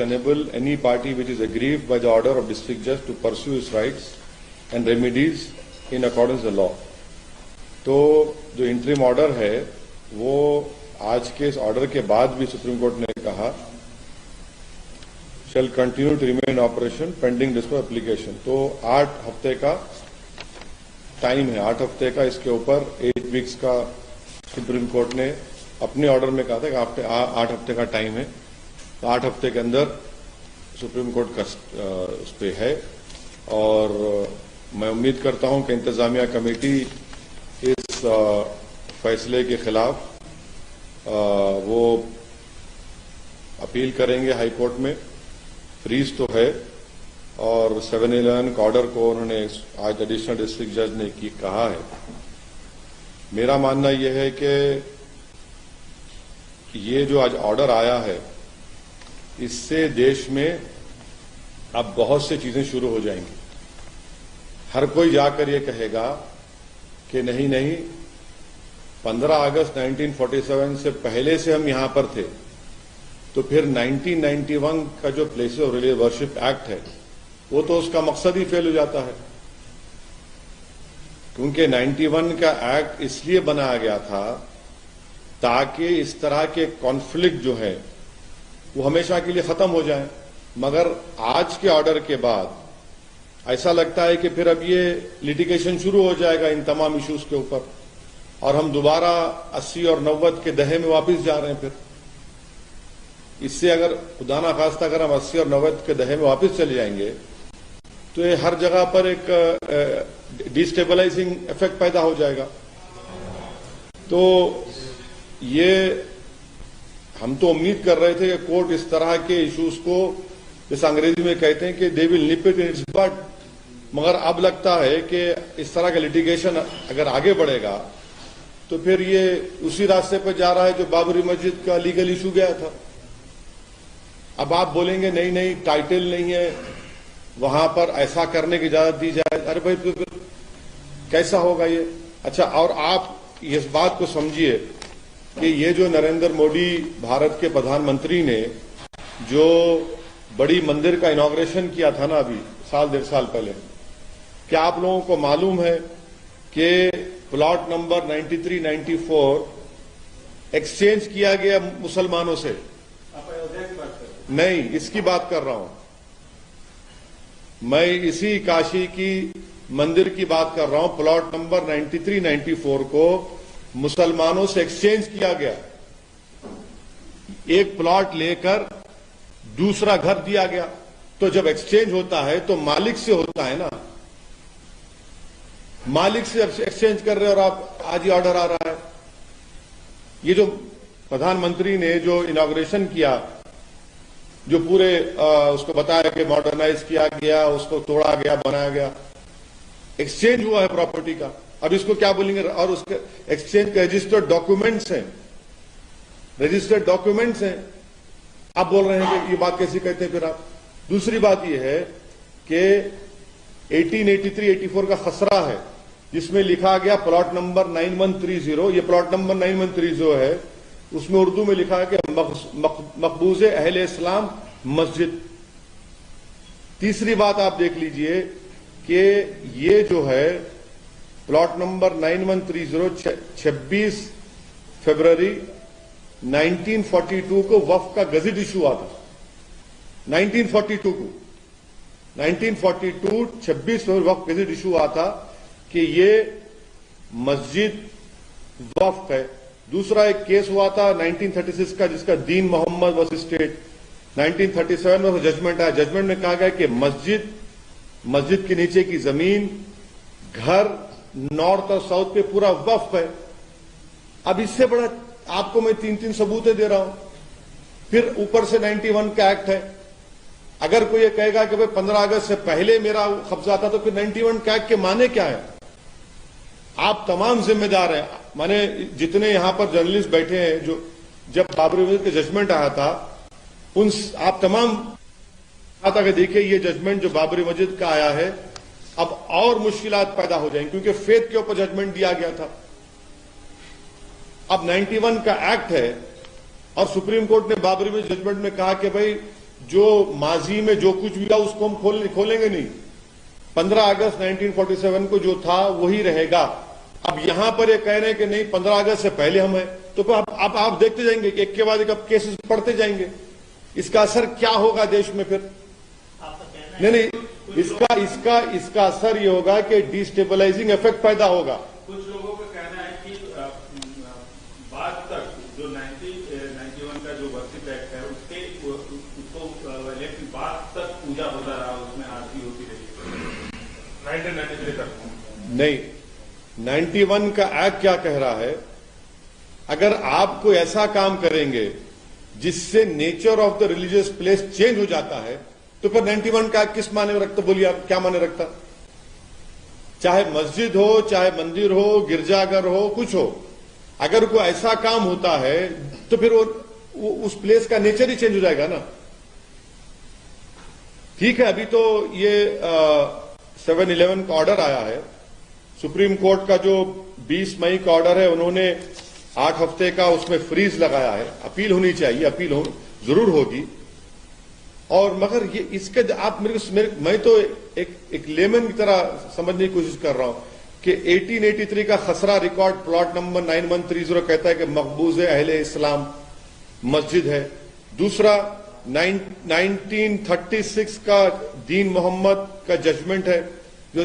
enable any party which is aggrieved by the order of district judge to pursue its rights and remedies in accordance with the law. तो जो interim order है वो आज के इस order के बाद भी सुप्रीम कोर्ट ने कहा shall continue to remain operation pending dispatch application. तो 8 हफ्ते का टाइम है, 8 हफ्ते का इसके ऊपर 8 वीक्स का सुप्रीम कोर्ट ने अपने ऑर्डर में कहा था कि 8 हफ्ते का टाइम है, तो 8 हफ्ते के अंदर सुप्रीम कोर्ट का उस पे है। और मैं उम्मीद करता हूं कि इंतजामिया कमेटी इस फैसले के खिलाफ वो अपील करेंगे हाई कोर्ट में। फ्रीज तो है और 711 ऑर्डर को उन्होंने आज एडिशनल डिस्ट्रिक्ट जज ने कहा है। मेरा मानना यह है कि ये जो आज ऑर्डर आया है इससे देश में अब बहुत सी चीजें शुरू हो जाएंगी। हर कोई जाकर ये कहेगा कि नहीं नहीं 15 अगस्त 1947 से पहले से हम यहां पर थे, तो फिर 1991 का जो places of religious worship act है वो तो उसका मकसद ही फेल हो जाता है, क्योंकि 91 का एक्ट इसलिए बनाया गया था ताकि इस तरह के कॉन्फ्लिक्ट जो है वो हमेशा के लिए खत्म हो जाए। मगर आज के ऑर्डर के बाद ऐसा लगता है कि फिर अब ये लिटिगेशन शुरू हो जाएगा इन तमाम इश्यूज के ऊपर और हम दोबारा 80 और 90 के दहे में वापस जा रहे हैं। फिर इससे अगर खुदा ना खास्ता अगर हम 80 और 90 के दहे में वापस चले जाएंगे तो ये हर जगह पर एक डिस्टेबलाइजिंग इफेक्ट पैदा हो जाएगा। तो ये हम तो उम्मीद कर रहे थे कि कोर्ट इस तरह के इश्यूज को, जैसे अंग्रेजी में कहते हैं कि they will nib it in it's but, मगर अब लगता है कि इस तरह का लिटिगेशन अगर आगे बढ़ेगा तो फिर ये उसी रास्ते पर जा रहा है जो बाबरी मस्जिद का लीगल इशू गया था। अब आप बोलेंगे नहीं नहीं टाइटल नहीं है, वहां पर ऐसा करने की इजाजत दी जाए। अरे भाई फिर कैसा होगा ये? अच्छा, और आप इस बात को समझिए कि ये जो नरेंद्र मोदी भारत के प्रधानमंत्री ने जो बड़ी मंदिर का इनॉग्रेशन किया था ना अभी साल 1.5 साल पहले, क्या आप लोगों को मालूम है कि प्लॉट नंबर 93, 94 एक्सचेंज किया गया मुसलमानों से? आप अयोध्या की बात कर रहे हैं? नहीं, इसकी बात कर रहा हूं मैं, इसी काशी की मंदिर की बात कर रहा हूं। प्लॉट नंबर 93, 94 को मुसलमानों से एक्सचेंज किया गया। एक प्लॉट लेकर दूसरा घर दिया गया। तो जब एक्सचेंज होता है तो मालिक से होता है ना, मालिक से एक्सचेंज कर रहे हो और आप आज ही ऑर्डर आ रहा है। ये जो प्रधानमंत्री ने जो इनॉग्रेशन किया, जो पूरे उसको बताया कि मॉडर्नाइज किया गया, उसको तोड़ा गया, बनाया गया, एक्सचेंज हुआ है प्रॉपर्टी का। अब इसको क्या बोलेंगे? और उसके एक्सचेंज के रजिस्टर्ड डॉक्यूमेंट्स हैं, रजिस्टर्ड डॉक्यूमेंट्स हैं। आप बोल रहे हैं कि ये बात कैसी कहते हैं फिर आप? दूसरी बात यह है कि 1883, 84 का खसरा है जिसमें लिखा गया प्लॉट नंबर 9130, ये प्लॉट नंबर 9130 है, उसमें उर्दू में लिखा है कि मकबूजे अहले इस्लाम मस्जिद। तीसरी बात आप देख लीजिए कि ये जो है प्लॉट नंबर 9130 26 फरवरी 1942 को वक्फ का गजट इशू हुआ था। 1942 को 1942 26 फरवरी वक्फ गजट इशू हुआ था कि ये मस्जिद वक्फ है। दूसरा एक केस हुआ था 1936 का जिसका दीन मोहम्मद वर्सेस स्टेट। 1937 में जजमेंट आया, जजमेंट में कहा गया कि मस्जिद के नीचे की जमीन, घर, नॉर्थ और साउथ पे पूरा वक्फ है। अब इससे बड़ा आपको मैं 3 सबूतें दे रहा हूं। फिर ऊपर से 91 का एक्ट है। अगर कोई ये कहेगा कि भाई 15 अगस्त से पहले मेरा कब्जा था, तो फिर 91 का एक्ट के माने क्या है? आप तमाम जिम्मेदार हैं। माने जितने यहां पर जर्नलिस्ट बैठे हैं, जो जब बाबरी मस्जिद का जजमेंट आया था, उन आप तमाम आता कि देखिए ये जजमेंट जो बाबरी मस्जिद का आया है, अब और मुश्किलात पैदा हो जाएंगी क्योंकि फेथ के ऊपर जजमेंट दिया गया था। अब 91 का एक्ट है और सुप्रीम कोर्ट ने बाबरी मस्जिद जजमेंट में कहा कि भाई जो माजी में जो कुछ भी था उसको हम खोलेंगे नहीं। 15 अगस्त 1947 को जो था वही रहेगा। अब यहां पर ये कह रहे हैं कि नहीं 15 अगस्त से पहले हम है, तो फिर अब आप देखते जाएंगे कि एक के बाद एक अब केसेस पढ़ते जाएंगे, इसका असर क्या होगा देश में फिर? नहीं, इसका असर ये होगा कि डिस्टेबलाइजिंग इफेक्ट पैदा होगा। कुछ लोगों का कहना है कि बाद तक जो 91 का जो वर्षिप एक्ट है उसको इलेक्शन बाद तक पूजा होता रहा, उसमें आरती होती रही 1993 तक। नहीं, 91 का एक्ट क्या कह रहा है? अगर आप कोई ऐसा काम करेंगे जिससे nature of the religious place change हो जाता है तो फिर 91 का एक्ट किस माने में रखता? बोलिए आप, क्या माने रखता? चाहे मस्जिद हो, चाहे मंदिर हो, गिरजाघर हो, कुछ हो, अगर कोई ऐसा काम होता है तो फिर वो उस प्लेस का नेचर ही चेंज हो जाएगा ना। ठीक है, अभी तो ये 7/11 का ऑर्डर आया है, सुप्रीम कोर्ट का जो 20 मई का ऑर्डर है, उन्होंने 8 हफ्ते का उसमें फ्रीज लगाया है। अपील होनी चाहिए, अपील जरूर होगी। और मगर ये इसके आप मैं तो एक लेमन की तरह समझने की कोशिश कर रहा हूं कि 1883 का खसरा रिकॉर्ड प्लॉट नंबर 9130 कहता है कि मकबूज अहले इस्लाम मस्जिद है। दूसरा 1936 का दीन मोहम्मद का जजमेंट है जो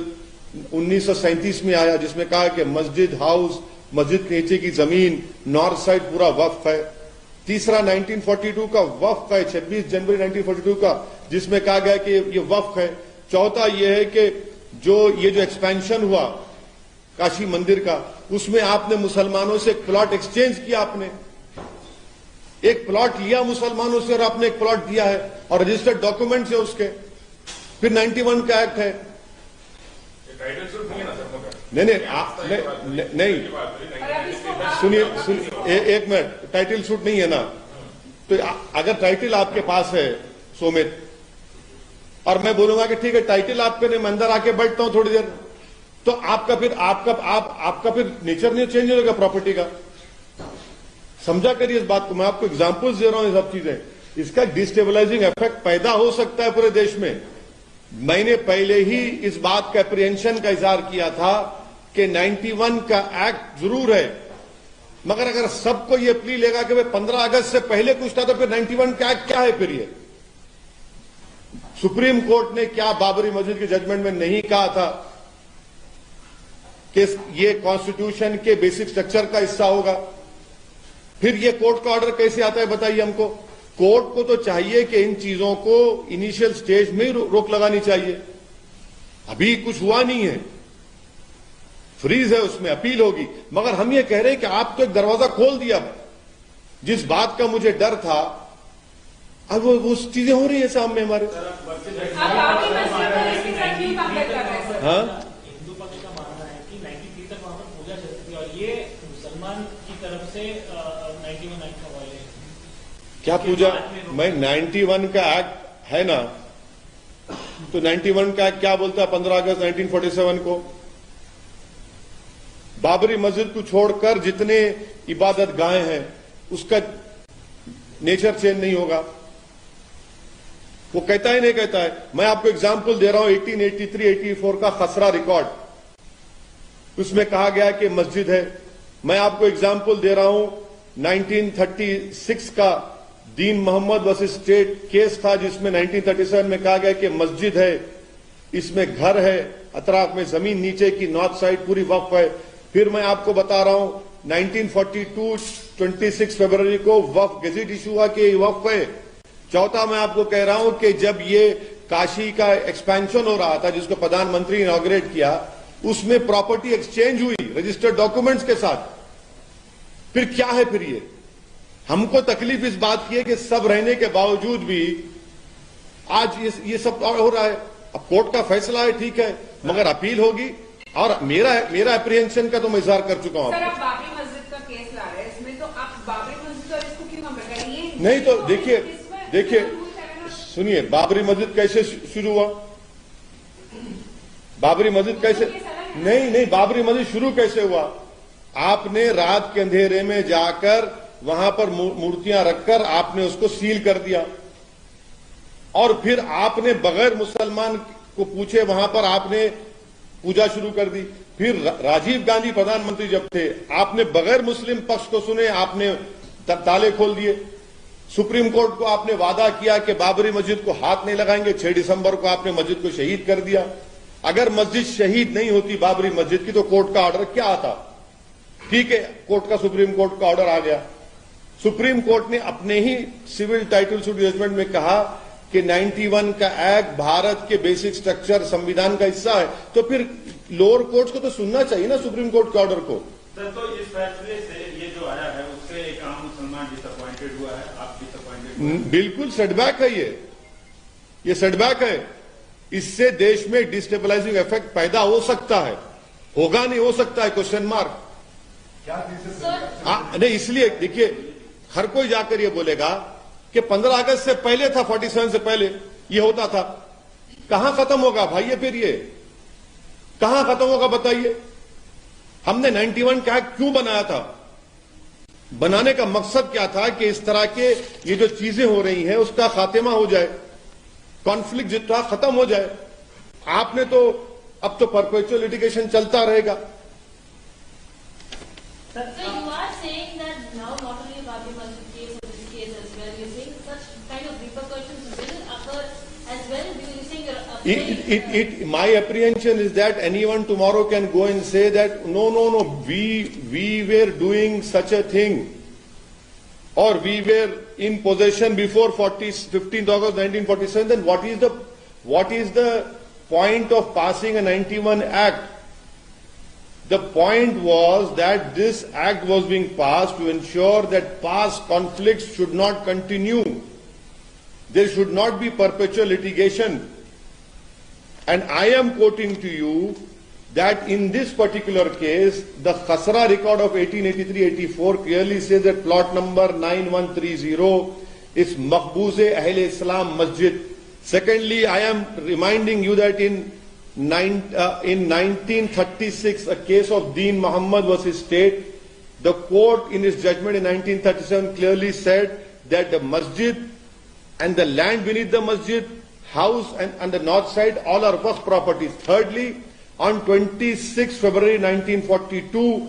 1937 में आया, जिसमें कहा कि मस्जिद हाउस, मस्जिद के नीचे की जमीन, नॉर्थ साइड पूरा वक्फ है। तीसरा 1942 का वक्फ है, 26 जनवरी 1942 का, जिसमें कहा गया कि ये वक्फ है। चौथा ये है कि ये जो एक्सपेंशन हुआ काशी मंदिर का, उसमें आपने मुसलमानों से एक प्लॉट एक्सचेंज किया, आपने एक प्लॉट लिया मुसलमानों से और आपने एक प्लॉट दिया है और रजिस्टर्ड डॉक्यूमेंट्स है उसके। फिर 91 का एक्ट है। नहीं, सुनिए एक मिनट, टाइटल सूट नहीं है ना। तो अगर टाइटल आपके पास है सोमित, और मैं बोलूंगा कि ठीक है टाइटल आपके नहीं, मैं अंदर आके बैठता हूं थोड़ी देर, तो आपका फिर नेचर नहीं चेंज होगा प्रॉपर्टी का। समझा करिए इस बात को, मैं आपको एग्जांपल्स दे रहा हूं। ये सब चीजें, इसका डिस्टेबलाइजिंग इफेक्ट पैदा हो सकता है पूरे देश में। मैंने पहले ही इस बात का अप्रीहेंशन का इजहार किया था कि 91 का एक्ट जरूर है, मगर अगर सबको ये प्ली लेगा कि 15 अगस्त से पहले कुछ था तो फिर 91 का एक्ट क्या है? फिर ये सुप्रीम कोर्ट ने क्या बाबरी मस्जिद के जजमेंट में नहीं कहा था कि ये कॉन्स्टिट्यूशन के बेसिक स्ट्रक्चर का हिस्सा होगा? फिर ये कोर्ट का ऑर्डर कैसे आता है बताइए हमको? कोर्ट को तो चाहिए कि इन चीजों को इनिशियल स्टेज में ही रोक लगानी चाहिए। अभी कुछ हुआ नहीं है, फ्रीज है, उसमें अपील होगी। मगर हम ये कह रहे हैं कि आप तो एक दरवाजा खोल दिया। जिस बात का मुझे डर था, अब वो चीजें हो रही है सामने हमारे। हाँ, हिंदू पक्ष का मानना है कि 93 तक वहां पर पूजा चलती थी और ये मुसलमान की तरफ से 91 एक्ट का वायलेशन। क्या पूजा? मैं 91 का एक्ट है ना, तो 91 का एक्ट क्या बोलता है? 15 अगस्त 1947 को बाबरी मस्जिद को छोड़कर जितने इबादत गाहें हैं उसका नेचर चेंज नहीं होगा। वो कहता ही नहीं कहता है। मैं आपको एग्जाम्पल दे रहा हूं 1883-84 का खसरा रिकॉर्ड, उसमें कहा गया कि मस्जिद है। मैं आपको एग्जाम्पल दे रहा हूं 1936 का दीन मोहम्मद वर्सेस स्टेट केस था, जिसमें 1937 में कहा गया कि मस्जिद है, इसमें घर है, अतराफ में जमीन नीचे की नॉर्थ साइड पूरी वक्फ है। फिर मैं आपको बता रहा हूं 1942 26 फरवरी को वक्फ गेजेट इशू हुआ कि वक्फ है। चौथा मैं आपको कह रहा हूं कि जब ये काशी का एक्सपेंशन हो रहा था, जिसको प्रधानमंत्री इनॉग्रेट किया, उसमें प्रॉपर्टी एक्सचेंज हुई रजिस्टर्ड डॉक्यूमेंट्स के साथ। फिर क्या है? फिर ये हमको तकलीफ इस बात की है कि सब रहने के बावजूद भी आज ये सब हो रहा है। अब कोर्ट का फैसला है, ठीक है, मगर अपील होगी। और मेरा अप्रीहेंशन का तो मैं इजहार कर चुका हूं। सर, आप बाबरी मस्जिद का केस ला रहे हैं, इसमें तो आप बाबरी मस्जिद और इसको क्यों कंपेयर कर रही हैं? नहीं तो देखिए सुनिए, बाबरी मस्जिद कैसे शुरू हुआ? बाबरी मस्जिद कैसे नहीं, बाबरी मस्जिद शुरू कैसे हुआ? आपने रात के अंधेरे में जाकर वहां पर मूर्तियां रखकर आपने उसको सील कर दिया। और फिर आपने बगैर मुसलमान को पूछे वहां पर आपने पूजा शुरू कर दी। फिर राजीव गांधी प्रधानमंत्री जब थे, आपने बगैर मुस्लिम पक्ष को सुने आपने ताले खोल दिए। सुप्रीम कोर्ट को आपने वादा किया कि बाबरी मस्जिद को हाथ नहीं लगाएंगे। 6 दिसंबर को आपने मस्जिद को शहीद कर दिया। अगर मस्जिद शहीद नहीं होती बाबरी मस्जिद की तो कोर्ट का ऑर्डर क्या आता? ठीक है, कोर्ट का सुप्रीम कोर्ट का ऑर्डर आ गया। सुप्रीम कोर्ट ने अपने ही सिविल टाइटल सूट जजमेंट में कहा कि 91 का एक्ट भारत के बेसिक स्ट्रक्चर संविधान का हिस्सा है। तो फिर लोअर कोर्ट्स को तो सुनना चाहिए ना सुप्रीम कोर्ट के ऑर्डर को। सर, तो इस फैसले से ये जो आया है उससे एक आम मुसलमान डिसअपॉइंटेड हुआ है, आप डिसअपॉइंटेड? बिल्कुल सेटबैक है ये सेटबैक है। इससे देश में डिस्टेबलाइजिंग इफेक्ट पैदा हो सकता है, होगा नहीं हो सकता है, क्वेश्चन मार्क। नहीं, इसलिए देखिए हर कोई जाकर ये बोलेगा कि 15 अगस्त से पहले था, 47 से पहले ये होता था। कहां खत्म होगा भाई ये? फिर ये कहां खत्म होगा बताइए? हमने 91 का एक्ट क्यों बनाया था? बनाने का मकसद क्या था कि इस तरह के ये जो चीजें हो रही हैं उसका खात्मा हो जाए, कॉन्फ्लिक्ट जितना खत्म हो जाए। आपने तो अब तो परपेचुअल लिटिगेशन चलता रहेगा। So you are saying that now not only Babri Masjid case or this case as well, you're saying such kind of repercussions will occur as well. You're saying My apprehension is that anyone tomorrow can go and say that no, we were doing such a thing, or we were in possession before 15th August 1947. Then what is the point of passing a 91 Act? The point was that this act was being passed to ensure that past conflicts should not continue. There should not be perpetual litigation. And I am quoting to you that in this particular case, the Khasra record of 1883-84 clearly says that plot number 9130 is Maqbooze Ahl Islam Masjid. Secondly, I am reminding you that in 1936, a case of Deen Muhammad versus State, the court in its judgment in 1937 clearly said that the masjid and the land beneath the masjid, house and on the north side, all are waqf properties. Thirdly, on 26 February 1942,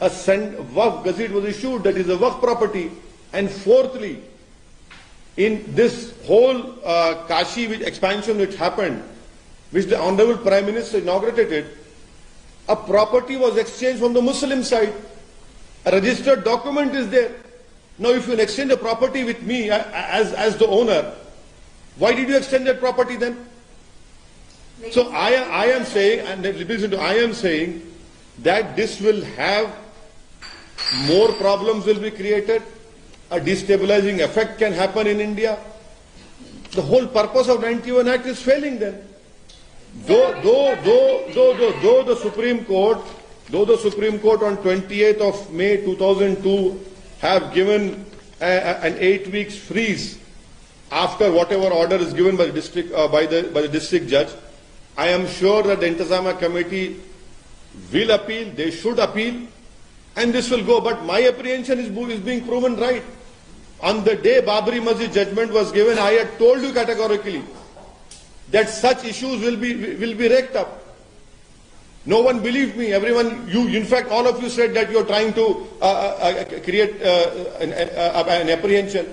a waqf gazette was issued that is a waqf property. And fourthly, in this whole Kashi expansion which happened, which the Honorable Prime Minister inaugurated, a property was exchanged from the Muslim side. A registered document is there. Now if you exchange a property with me as the owner, why did you extend that property then? So I am saying, and listen to, I am saying that this will have more problems will be created, a destabilizing effect can happen in India. The whole purpose of 91 Act is failing then. Though the Supreme Court on 28th of May 2002 have given an 8 weeks freeze after whatever order is given by the district by the district judge, I am sure that the Intizamiya committee will appeal. They should appeal, and this will go. But my apprehension is being proven right. On the day Babri Masjid judgment was given, I had told you categorically that such issues will be raked up. No one believed me. Everyone, in fact, all of you said that you are trying to create an apprehension.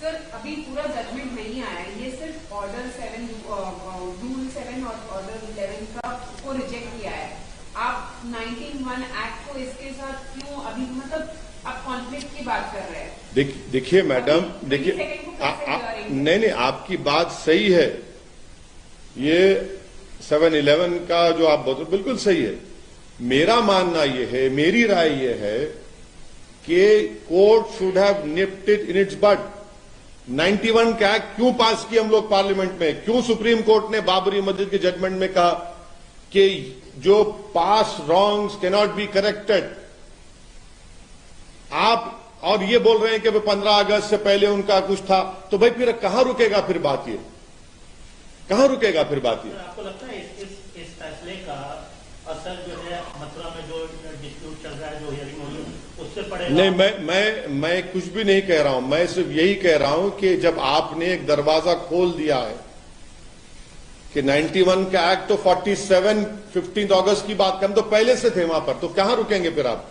Sir, अभी पूरा judgement नहीं आया है, ये सिर्फ order 7, rule 7 और order 11 का को रिजेक्ट किया है। आप 19(1) एक्ट को इसके साथ क्यों अभी मतलब आप कॉन्फ्लिक्ट की बात कर रहे हैं? देखिए मैडम, देखिए नहीं, आपकी बात सही है। ये 7/11 का जो आप बोलते बिल्कुल सही है। मेरा मानना ये है, मेरी राय ये है कि court should have nipped it in its bud. 91 का एक्ट क्यों पास किया हम लोग पार्लियामेंट में? क्यों सुप्रीम कोर्ट ने बाबरी मस्जिद के जजमेंट में कहा कि जो past wrongs can not be corrected? आप और ये बोल रहे हैं कि 15 अगस्त से पहले उनका कुछ था, तो भाई फिर कहां रुकेगा फिर बात? ये कहां रुकेगा फिर बात? ये आपको लगता है इस फैसले का सर जो है मथुरा में जो डिस्प्यूट चल रहा है, जो हियरिंग हो रही है, उससे पड़ेगा? नहीं, मैं कुछ भी नहीं कह रहा हूं। मैं सिर्फ यही कह रहा हूं कि जब आपने एक दरवाजा खोल दिया है कि 91 का एक्ट तो 47 15 अगस्त की बात कर, हम तो पहले से थे वहां पर, तो कहां रुकेंगे फिर आप?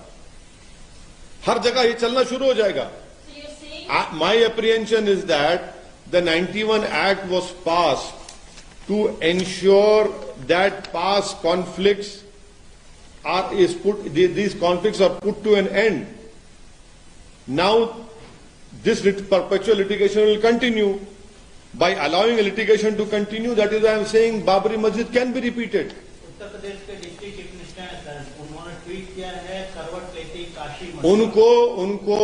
हर जगह ये चलना शुरू हो जाएगा। So you're saying My apprehension is that the 91 Act was passed to ensure that past conflicts these conflicts are put to an end. Now, this perpetual litigation will continue. By allowing a litigation to continue, that is why I am saying Babri Masjid can be repeated. Uttar Pradesh के district chief minister हैं sir, उन्होंने tweet किया है करवट लेती काशी मथुरा। उनको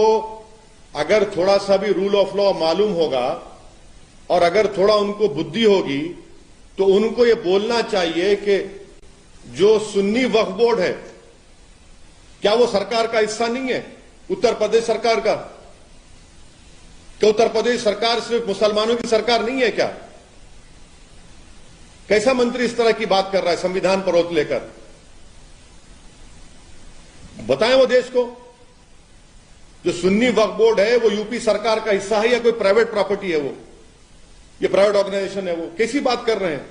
अगर थोड़ा सा भी रूल ऑफ लॉ मालूम होगा और अगर थोड़ा उनको बुद्धि होगी तो उनको ये बोलना चाहिए कि जो सुन्नी वक्फ बोर्ड है, क्या वो सरकार का हिस्सा नहीं है? उत्तर प्रदेश सरकार का? क्या उत्तर प्रदेश सरकार सिर्फ मुसलमानों की सरकार नहीं है क्या? कैसा मंत्री इस तरह की बात कर रहा है संविधान पर रोक लेकर? बताएं वो देश को। जो सुन्नी वक्फ बोर्ड है वो यूपी सरकार का हिस्सा है या कोई प्राइवेट प्रॉपर्टी है? वो ये प्राइवेट ऑर्गेनाइजेशन है? वो कैसी बात कर रहे हैं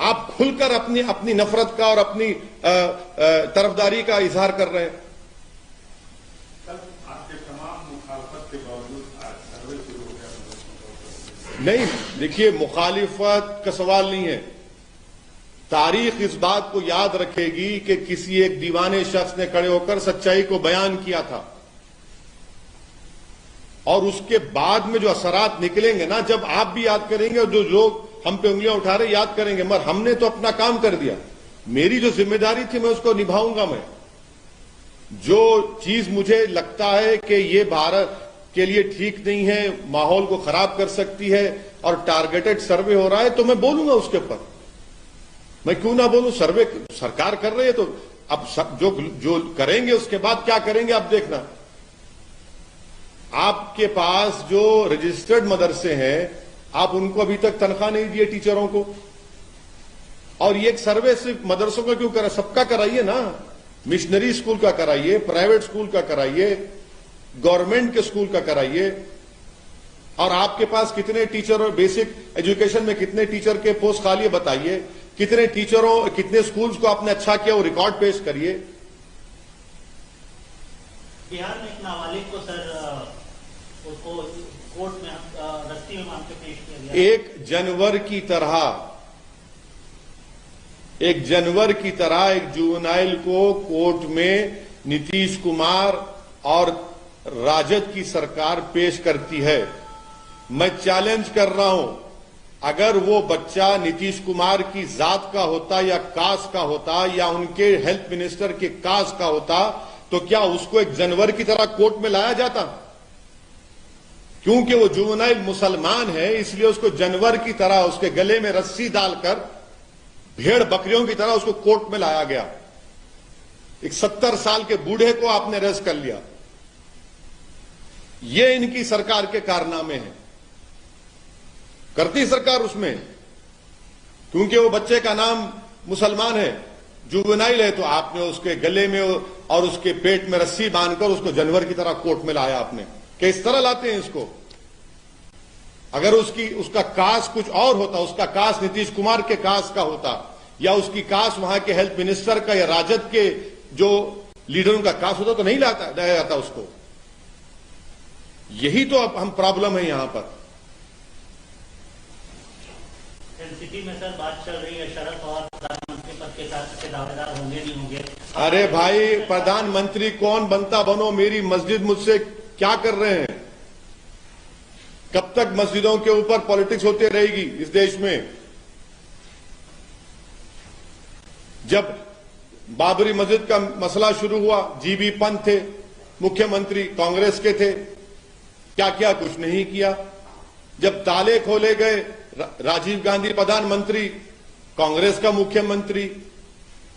आप? खुलकर अपनी नफरत का और अपनी तरफदारी का इजहार कर रहे हैं। कल आपके तमाम मुखालफत के बावजूद आज सर्वे शुरू हो गया। नहीं, देखिए, मुखालिफत का सवाल नहीं है। तारीख इस बात को याद रखेगी कि किसी एक दीवाने शख्स ने खड़े होकर सच्चाई को बयान किया था और उसके बाद में जो असरात निकलेंगे ना, जब आप भी याद करेंगे और जो लोग हम पे उंगलियां उठा रहे याद करेंगे, मगर हमने तो अपना काम कर दिया। मेरी जो जिम्मेदारी थी मैं उसको निभाऊंगा। मैं जो चीज मुझे लगता है कि ये भारत के लिए ठीक नहीं है, माहौल को खराब कर सकती है और टारगेटेड सर्वे हो रहा है, तो मैं बोलूंगा उसके ऊपर। मैं क्यों ना बोलूं? सर्वे सरकार कर रही है तो अब जो करेंगे उसके बाद क्या करेंगे आप देखना। आपके पास जो रजिस्टर्ड मदरसे हैं, आप उनको अभी तक तनख्वाह नहीं दिए टीचरों को, और ये एक सर्वे सिर्फ मदरसों का क्यों करा? सबका कराइए ना। मिशनरी स्कूल का कराइए, प्राइवेट स्कूल का कराइए, गवर्नमेंट के स्कूल का कराइए। और आपके पास कितने टीचर और बेसिक एजुकेशन में कितने टीचर के पोस्ट खाली है बताइए। कितने टीचरों, कितने स्कूल्स को आपने अच्छा किया वो रिकॉर्ड पेश करिए। बिहार में एक नाबालिग को सर उसको कोर्ट में रस्सी में बांध के पेश किया गया। 1 जनवरी की तरह एक जुवेनाइल को कोर्ट में नीतीश कुमार और राजद की सरकार पेश करती है। मैं चैलेंज कर रहा हूं, अगर वो बच्चा नीतीश कुमार की जात का होता या कास्ट का होता या उनके हेल्थ मिनिस्टर के कास्ट का होता, तो क्या उसको 1 जनवरी की तरह कोर्ट में लाया जाता? क्योंकि वो जुवेनाइल मुसलमान है, इसलिए उसको जनवरी की तरह उसके गले में रस्सी डालकर भेड़ बकरियों की तरह उसको कोर्ट में लाया गया। एक 70 साल के बूढ़े को आपने अरेस्ट कर लिया। ये इनकी सरकार के कारनामे हैं। करती सरकार उसमें, क्योंकि वो बच्चे का नाम मुसलमान है, जुवेनाइल है, तो आपने उसके गले में और उसके पेट में रस्सी बांधकर उसको जानवर की तरह कोर्ट में लाया आपने। किस तरह लाते हैं इसको? अगर उसका कास्ट कुछ और होता, उसका कास्ट नीतीश कुमार के कास्ट का होता, या उसकी कास्ट वहां के हेल्थ मिनिस्टर का या राजद के जो लीडरों का कास्ट होता, तो नहीं लाया जाता उसको। यही तो अब हम प्रॉब्लम है यहां पर। एनसीपी में सर बात चल रही है, शरद पवार प्रधानमंत्री पद के साथ दावेदार होंगे नहीं होंगे? अरे भाई, प्रधानमंत्री कौन बनता बनो, मेरी मस्जिद मुझसे क्या कर रहे हैं? कब तक मस्जिदों के ऊपर पॉलिटिक्स होती रहेगी इस देश में? जब बाबरी मस्जिद का मसला शुरू हुआ, जीबी पंत थे मुख्यमंत्री, कांग्रेस के थे, क्या किया? कुछ नहीं किया। जब ताले खोले गए, राजीव गांधी प्रधानमंत्री, कांग्रेस का मुख्यमंत्री।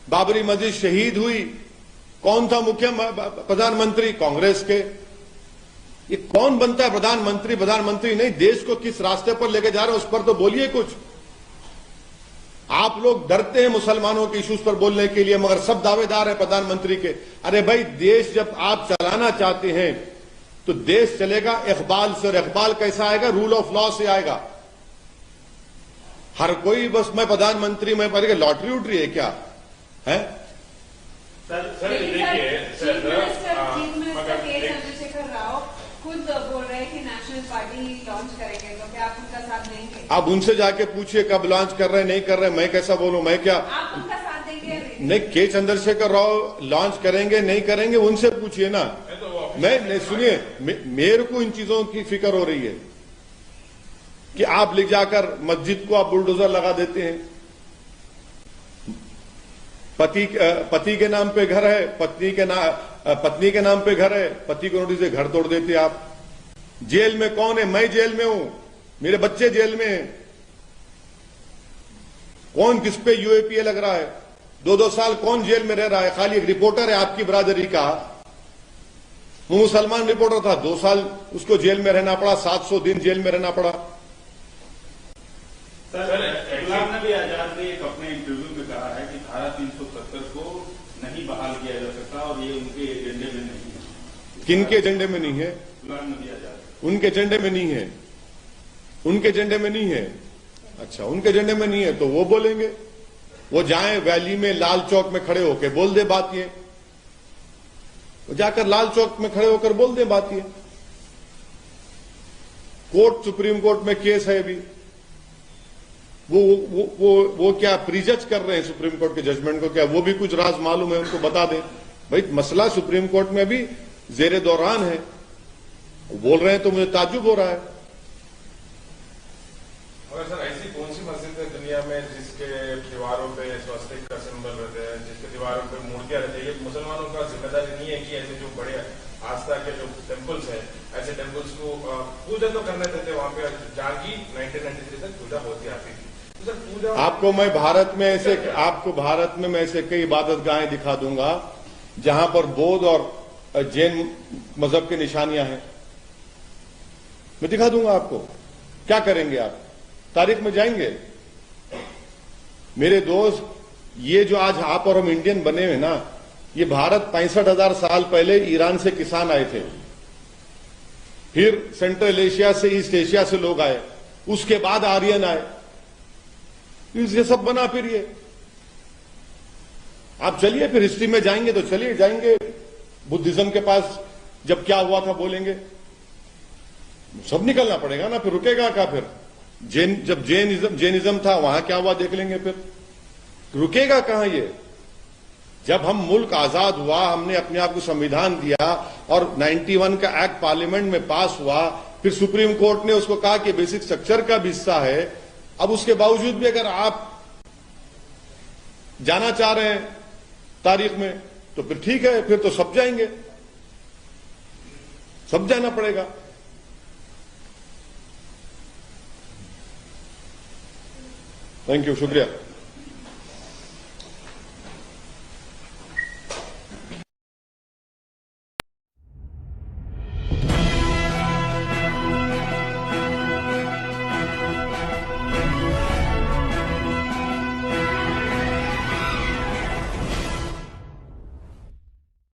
बाबरी मस्जिद शहीद हुई, कौन था मुख्य प्रधानमंत्री? कांग्रेस के। ये कौन बनता है प्रधानमंत्री? प्रधानमंत्री नहीं, देश को किस रास्ते पर लेके जा रहे हैं उस पर तो बोलिए कुछ। आप लोग डरते हैं मुसलमानों के इश्यूज पर बोलने के लिए, मगर सब दावेदार हैं प्रधानमंत्री के। अरे भाई, देश जब आप चलाना चाहते हैं तो देश चलेगा इकबाल से, और इकबाल कैसा आएगा? रूल ऑफ लॉ से आएगा। हर कोई बस मैं प्रधानमंत्री, मैं पढ़ेगा, लॉटरी उटरी है क्या है? सर लेकिन देखिए चीफ सर, मिनिस्टर के चंद्रशेखर राव खुद बोल रहे हैं कि नेशनल पार्टी लॉन्च करेंगे, तो क्या आप उनका साथ देंगे? आप उनसे जाके पूछिए कब लॉन्च कर रहे हैं, नहीं कर रहे हैं। मैं कैसा बोलूं? मैं क्या? आप उनका साथ देंगे या नहीं? नहीं, के चंद्रशेखर राव लॉन्च करेंगे नहीं करेंगे उनसे पूछिए ना। मैं नहीं, सुनिए, मेरे को इन चीजों की फिक्र हो रही है कि आप ले जाकर मस्जिद को आप बुलडोजर लगा देते हैं। पति के नाम पे घर है, पत्नी के नाम पे घर है, पति को नोटिस से घर तोड़ देते आप। जेल में कौन है? मैं जेल में हूं, मेरे बच्चे जेल में हैं। कौन किस पे यूएपीए लग रहा है? 2-2 साल कौन जेल में रह रहा है? खाली एक रिपोर्टर है आपकी बरादरी का, वो मुसलमान रिपोर्टर था, 2 साल उसको जेल में रहना पड़ा, 700 दिन जेल में रहना पड़ा। सर, गुलाम नबी आजाद ने एक अपने इंटरव्यू में कहा है कि धारा 370 को नहीं बहाल किया जा सकता और ये उनके एजेंडे में नहीं है। किनके एजेंडे में नहीं है? गुलाम नबी आजाद उनके एजेंडे में नहीं है। उनके एजेंडे में नहीं है। अच्छा, उनके एजेंडे में नहीं है तो वो बोलेंगे, वो जाएं वैली में लाल चौक में खड़े होकर बोल दे बात ये, वो जाकर लाल चौक में खड़े होकर बोल दे बात ये। कोर्ट, सुप्रीम कोर्ट में केस है अभी, वो क्या प्रीजज कर रहे हैं सुप्रीम कोर्ट के जजमेंट को? क्या वो भी कुछ राज मालूम है उनको? बता दें भाई, मसला सुप्रीम कोर्ट में अभी जेरे दौरान है, बोल रहे हैं तो मुझे ताज्जुब हो रहा है। मगर सर, ऐसी कौन सी मस्जिद है दुनिया में जिसके दीवारों पे स्वस्तिक का सिंबल रहते हैं, जिसके दीवारों पे मूर्तियां रहती है? ये मुसलमानों का जिम्मेदारी नहीं है कि ऐसे जो बड़े आस्था के जो टेम्पल्स हैं, ऐसे टेम्पल्स को पूजा तो करने देते, वहां पे जागी 1993 तक पूजा होती आती थी। तो सर, पूजा आपको भारत में मैं ऐसे कई इबादत गाहें दिखा दूंगा जहां पर बौद्ध और जैन मजहब की निशानियां हैं, मैं दिखा दूंगा आपको। क्या करेंगे आप? तारीख में जाएंगे? मेरे दोस्त, ये जो आज आप और हम इंडियन बने हुए ना, ये भारत 65,000 साल पहले ईरान से किसान आए थे, फिर सेंट्रल एशिया से, ईस्ट एशिया से लोग आए, उसके बाद आर्यन आए, ये सब बना। फिर ये आप चलिए, फिर हिस्ट्री में जाएंगे तो चलिए, जाएंगे बुद्धिज्म के पास, जब क्या हुआ था बोलेंगे, सब निकलना पड़ेगा ना, फिर रुकेगा क्या? फिर जब जैनिज्म था वहां क्या हुआ देख लेंगे, फिर रुकेगा कहां ये? जब हम मुल्क आजाद हुआ, हमने अपने आप को संविधान दिया और 91 का एक्ट पार्लियामेंट में पास हुआ, फिर सुप्रीम कोर्ट ने उसको कहा कि बेसिक स्ट्रक्चर का भी हिस्सा है। अब उसके बावजूद भी अगर आप जाना चाह रहे हैं तारीख में तो फिर ठीक है, फिर तो सब जाएंगे, सब जाना पड़ेगा। थैंक यू, शुक्रिया।